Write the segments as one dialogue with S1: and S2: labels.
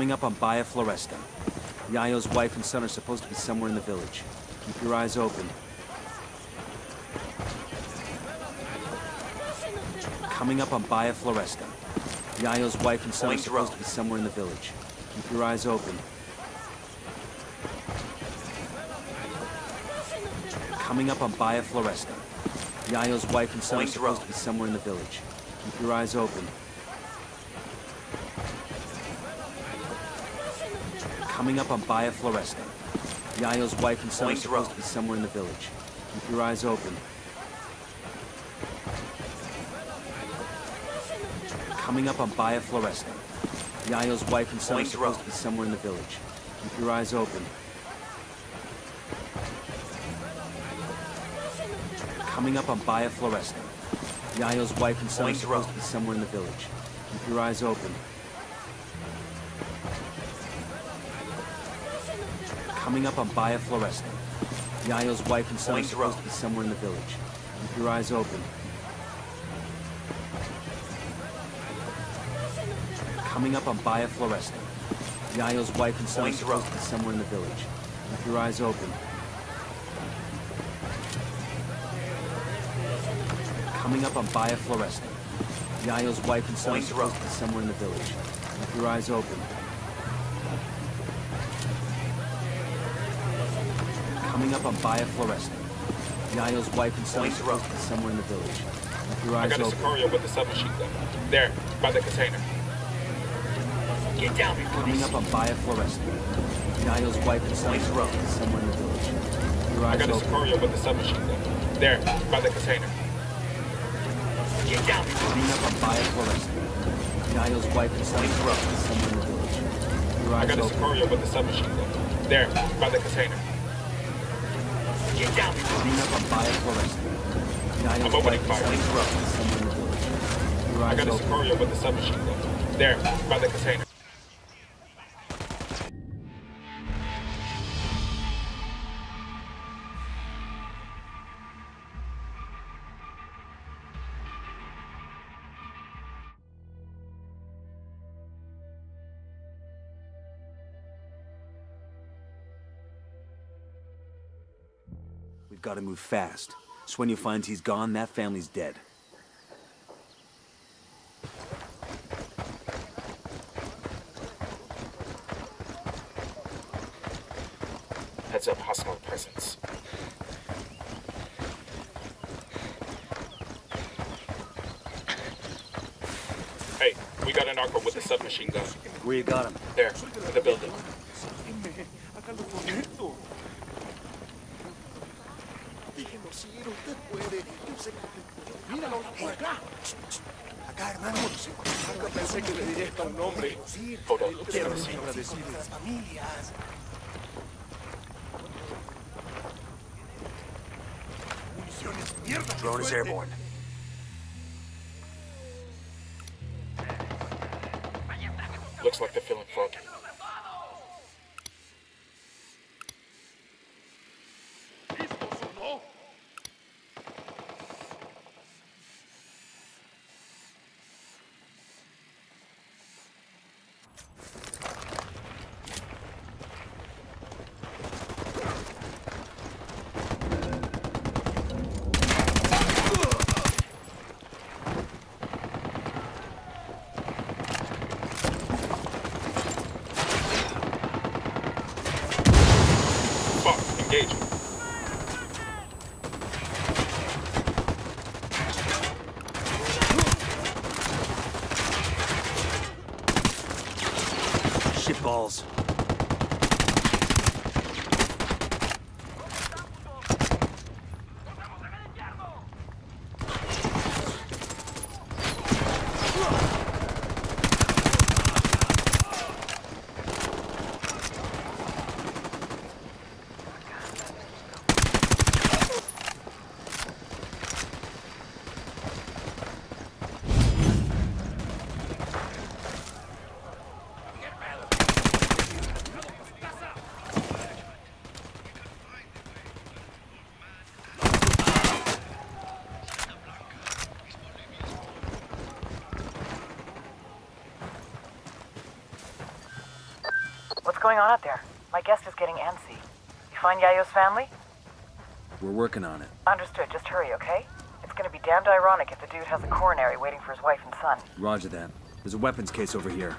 S1: Coming up on Baia Floresta. Yayo's wife and son are supposed to be somewhere in the village. Keep your eyes open. Coming up on Baia Floresta. Yayo's wife and son are supposed to be somewhere in the village. Keep your eyes open. Coming up on Baia Floresta. Yayo's wife and son are supposed to be somewhere in the village. Keep your eyes open. Coming up on Baia Floresta. Yayo's wife and son are supposed to be somewhere in the village. Keep your eyes open. Coming up on Baia Floresta. Yayo's wife and son are supposed to be somewhere in the village. Keep your eyes open. Coming up on Baia Floresta. Yayo's wife and son are supposed to be somewhere in the village. Keep your eyes open. Coming up on Baia Floresta. Yayo's wife and son are supposed to be somewhere in the village. Keep your eyes open. Coming up on Baia Floresta. Yayo's wife and son are supposed to be somewhere in the village. Keep your eyes open. Coming up on Baia Floresta. Yayo's wife and son are supposed to be somewhere in the village. Keep your eyes open. Coming up on Baia Floresta. Yayo's wife and son are supposed to be somewhere in the village. Keep your eyes open.
S2: I got a Sicario with the submachine gun. There, by the container. Get down before
S1: Coming up on Baia Floresta. Yayo's wife and son are supposed to be somewhere in the village. Keep your eyes open.
S2: I got a Sicario with the submachine gun. There, by the container. Get down before
S1: Coming up on Baia Floresta. Yayo's wife and son are supposed to be somewhere in the village. Keep your eyes
S2: I got a
S1: open.
S2: Sicario with the submachine gun. There, by the container. Get down before
S1: Coming up on Baia Floresta. Yayo's wife and son are supposed to be somewhere in the village. Keep your
S2: I
S1: eyes
S2: got a
S1: open.
S2: Sicario with the submachine gun. There, by the container.
S1: We've got to move fast. Sueño finds he's gone, that family's dead.
S2: Heads up, hostile presence. Hey, we got a narco with a submachine gun.
S1: Where you got him?
S2: There, in the building. Hold on, it's gonna see.
S1: Drone is airborne.
S2: Looks like they're feeling foggy. Engage.
S1: Shitballs.
S3: going on out there? My guest is getting antsy. You find Yayo's family?
S1: We're working on it.
S3: Understood. Just hurry, okay? It's gonna be damned ironic if the dude has a coronary waiting for his wife and son.
S1: Roger that. There's a weapons case over here.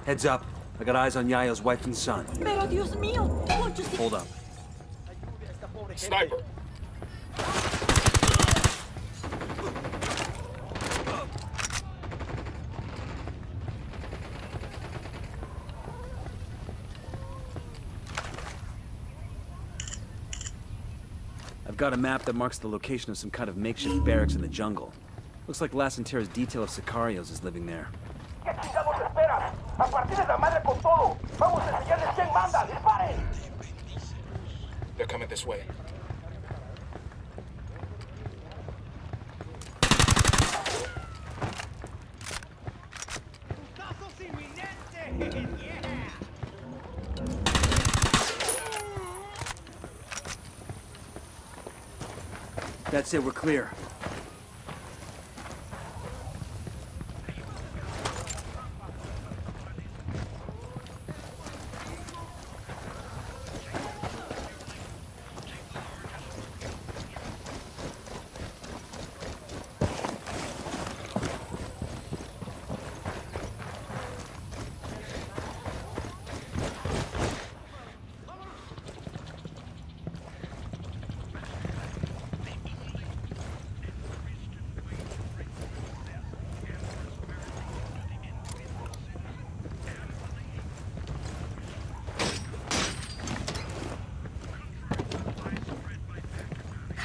S1: Heads up. I got eyes on Yayo's wife and son.
S4: Pero Dios mío, won't you see?
S1: Hold up.
S2: Sniper.
S1: I've got a map that marks the location of some kind of makeshift barracks in the jungle. Looks like La Centera's detail of Sicarios is living there.
S5: ¿Qué chingados esperas? A partir de la madre con todo. Vamos a enseñarles quién manda. ¡Disparen!
S2: They're coming this way.
S1: That's it, we're clear.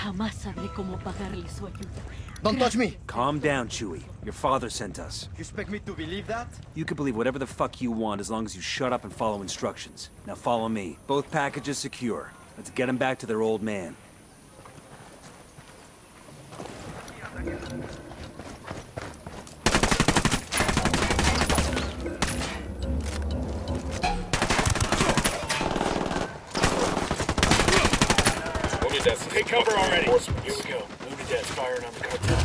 S4: Jamás sabré cómo pagarle su ayuda.
S6: Don't touch me!
S1: Calm down, Chewie. Your father sent us.
S6: You expect me to believe that?
S1: You can believe whatever the fuck you want as long as you shut up and follow instructions. Now follow me. Both packages secure. Let's get them back to their old man.
S2: Take cover already. Here we go. Movie Dad's firing on the cartel.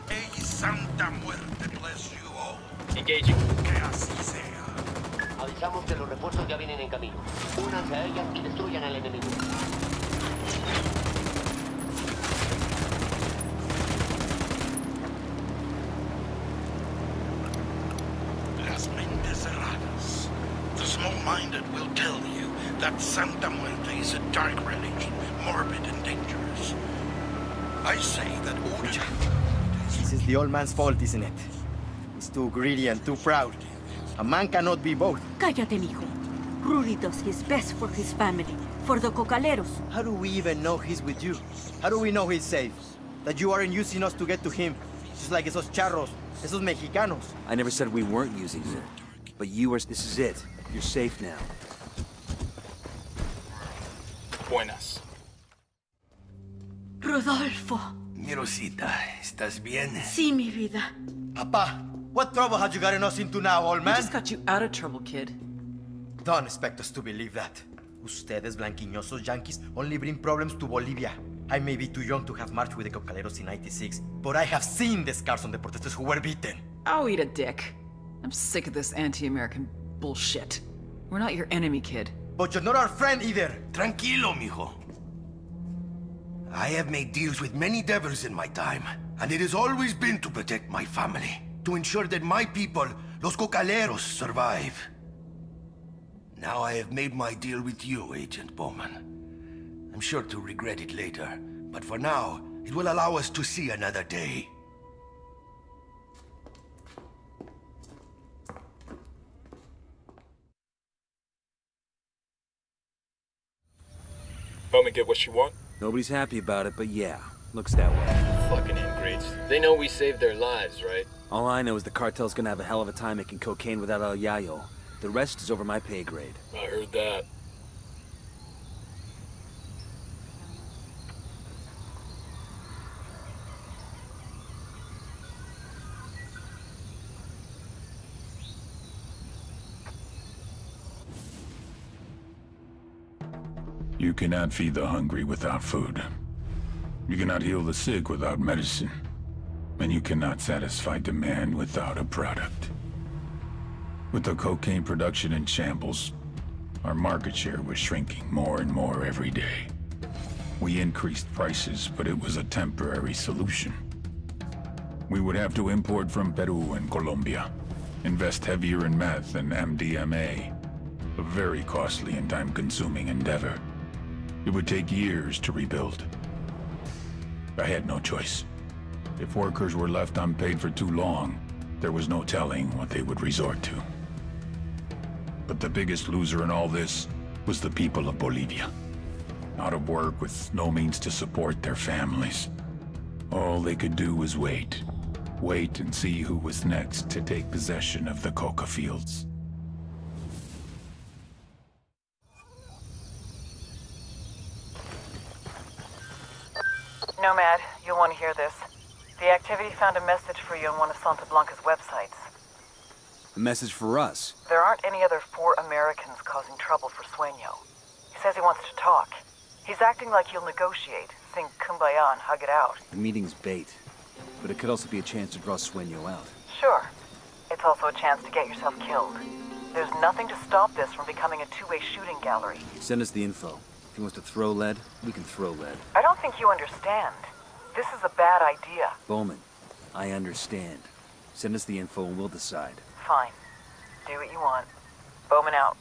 S7: Ey, Santa Muerte bless you all.
S2: Engaging.
S7: Que así sea.
S8: Avisamos que los refuerzos ya vienen en camino. Únanse a ellas y destruyan al enemigo.
S7: Las mentes cerradas. The small-minded will tell you that Santa Muerte is a dark religion, morbid and dangerous. I say that order...
S6: This is the old man's fault, isn't it? He's too greedy and too proud. A man cannot be both.
S4: Cállate, mijo. Rudy does his best for his family, for the cocaleros.
S6: How do we even know he's with you? How do we know he's safe? That you aren't using us to get to him, just like esos charros, esos mexicanos.
S1: I never said we weren't using you. But you are... This is it. You're safe now.
S2: Buenas.
S4: Rodolfo.
S7: Mi Rosita, ¿estás bien?
S4: Sí, mi vida.
S6: Papa, what trouble have you gotten us into now, old man?
S9: I just got you out of trouble, kid.
S6: Don't expect us to believe that. Ustedes, blanquiñosos yankees, only bring problems to Bolivia. I may be too young to have marched with the cocaleros in '96, but I have seen the scars on the protesters who were beaten.
S9: I'll eat a dick. I'm sick of this anti-American bullshit. We're not your enemy, kid.
S6: But you're not our friend either.
S7: Tranquilo, mijo. I have made deals with many devils in my time, and it has always been to protect my family, to ensure that my people, los cocaleros, survive. Now I have made my deal with you, Agent Bowman. I'm sure to regret it later, but for now, it will allow us to see another day.
S2: Bowman get what she want?
S1: Nobody's happy about it, but yeah. Looks that way.
S10: Fucking ingrates. They know we saved their lives, right?
S1: All I know is the cartel's gonna have a hell of a time making cocaine without El Yayo. The rest is over my pay grade.
S10: I heard that.
S11: You cannot feed the hungry without food. You cannot heal the sick without medicine. And you cannot satisfy demand without a product. With the cocaine production in shambles, our market share was shrinking more and more every day. We increased prices, but it was a temporary solution. We would have to import from Peru and Colombia, invest heavier in meth and MDMA, a very costly and time-consuming endeavor. It would take years to rebuild. I had no choice. If workers were left unpaid for too long, there was no telling what they would resort to. But the biggest loser in all this was the people of Bolivia. Out of work with no means to support their families. All they could do was wait. Wait and see who was next to take possession of the coca fields.
S3: Nomad, you'll want to hear this. The activity found a message for you on one of Santa Blanca's websites.
S1: A message for us.
S3: There aren't any other 4 Americans causing trouble for Sueño. He says he wants to talk. He's acting like he'll negotiate, sing Kumbaya and hug it out.
S1: The meeting's bait, but it could also be a chance to draw Sueño out.
S3: Sure. It's also a chance to get yourself killed. There's nothing to stop this from becoming a two-way shooting gallery.
S1: Send us the info. If he wants to throw lead, we can throw lead.
S3: I don't think you understand. This is a bad idea.
S1: Bowman, I understand. Send us the info and we'll decide.
S3: Fine. Do what you want. Bowman out.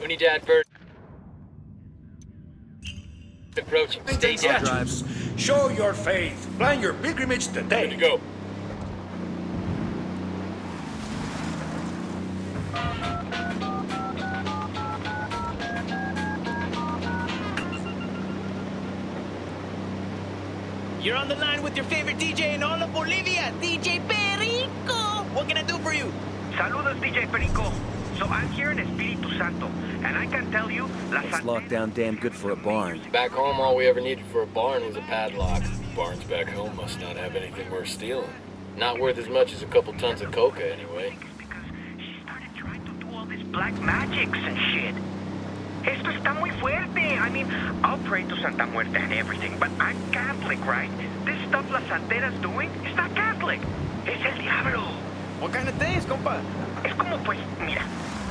S10: Unidad bird. Approaching. Stay down.
S5: Show your faith. Plan your pilgrimage today.
S10: Good to go.
S12: You're on the line with your favorite DJ in all of Bolivia, DJ Perico. What can I do for you?
S5: Saludos, DJ Perico. So I'm here in Espiritu Santo, and I can tell you...
S1: It's locked down damn good for a barn.
S10: Back home, all we ever needed for a barn was a padlock. Barns back home must not have anything worth stealing. Not worth as much as a couple tons of coca, anyway.
S5: Because she started trying to do all this black magics and shit. Esto está muy fuerte. I mean, I'll pray to Santa Muerte and everything, but I'm Catholic, right? This stuff La Santera's doing is not Catholic. Es el diablo.
S12: What kind of things, compa?
S5: Es como pues, mira.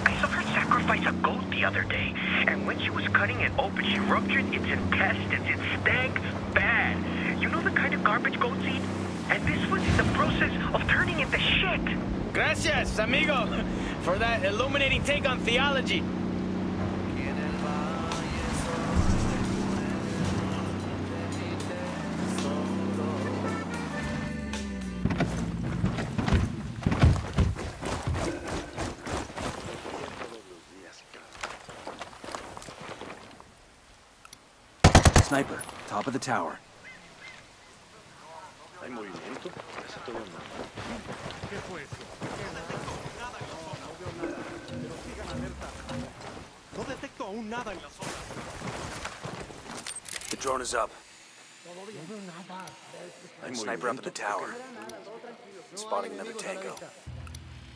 S5: I saw her sacrifice a goat the other day, and when she was cutting it open, she ruptured its intestines. It stank bad. You know the kind of garbage goats eat? And this was in the process of turning into shit.
S12: Gracias, amigo, for that illuminating take on theology.
S1: Sniper, top of the tower.
S13: ¿Hay movimiento? Parece todo normal. ¿Qué fue eso? No detecto aún nada en la zona.
S1: The drone is up. Sniper up in the tower. Spotting another tango.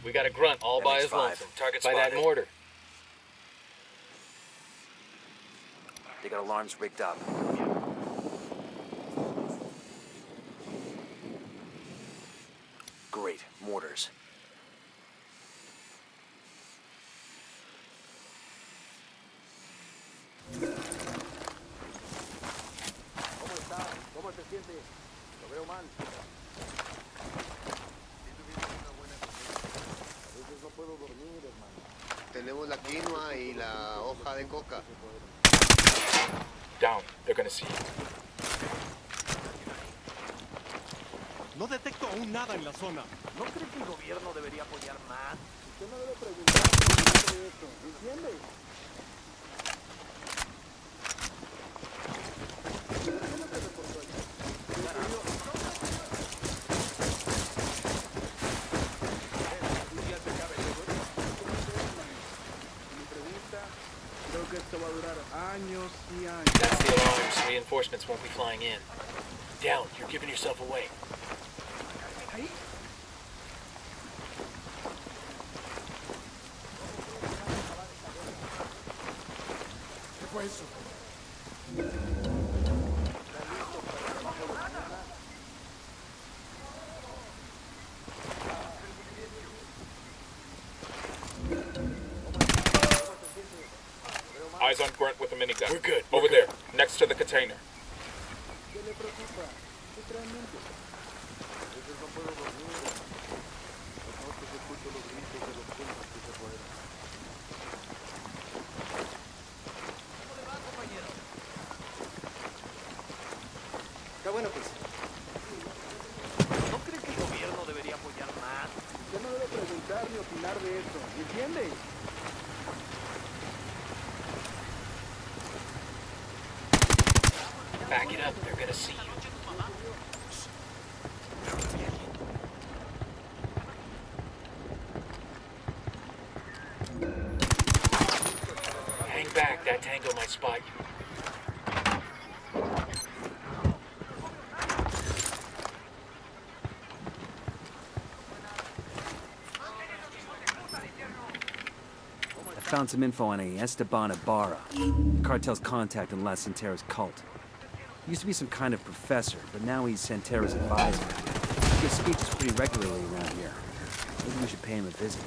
S10: We got a grunt all by his lonesome. Target by that mortar.
S1: They got alarms rigged up. Great, mortars.
S13: se siente? Lo veo mal. A veces no puedo dormir, hermano.
S14: Tenemos la quinoa y la hoja de coca.
S2: Down. They're gonna see you.
S15: No detecto aún nada en la zona.
S13: ¿No cree que el gobierno debería apoyar más? Usted no debe preguntar de esto, ¿entiende? Creo que esto va a durar años y años.
S2: That's the alarms. Reinforcements won't be flying in. Down. You're giving yourself away.
S13: ¿Qué fue eso?
S2: Eyes on Grunt with a minigun. We're good. Over there, next to the container.
S13: ¿Qué le preocupa? Literalmente. A veces no puedo dormir. Las noches escucho los gritos de los pumas que se fueron. ¿Cómo le va, compañero?
S14: Está bueno, pues.
S13: ¿No cree que el gobierno debería apoyar más? Usted no debe preguntar ni opinar de esto, ¿entiende?
S2: Back it up. They're gonna see you. Hang back. That tango might spot you.
S1: I found some info on a Esteban Ibarra, the cartel's contact in La Santera's cult. He used to be some kind of professor, but now he's Santera's advisor. He gives speeches pretty regularly around here. Maybe we should pay him a visit.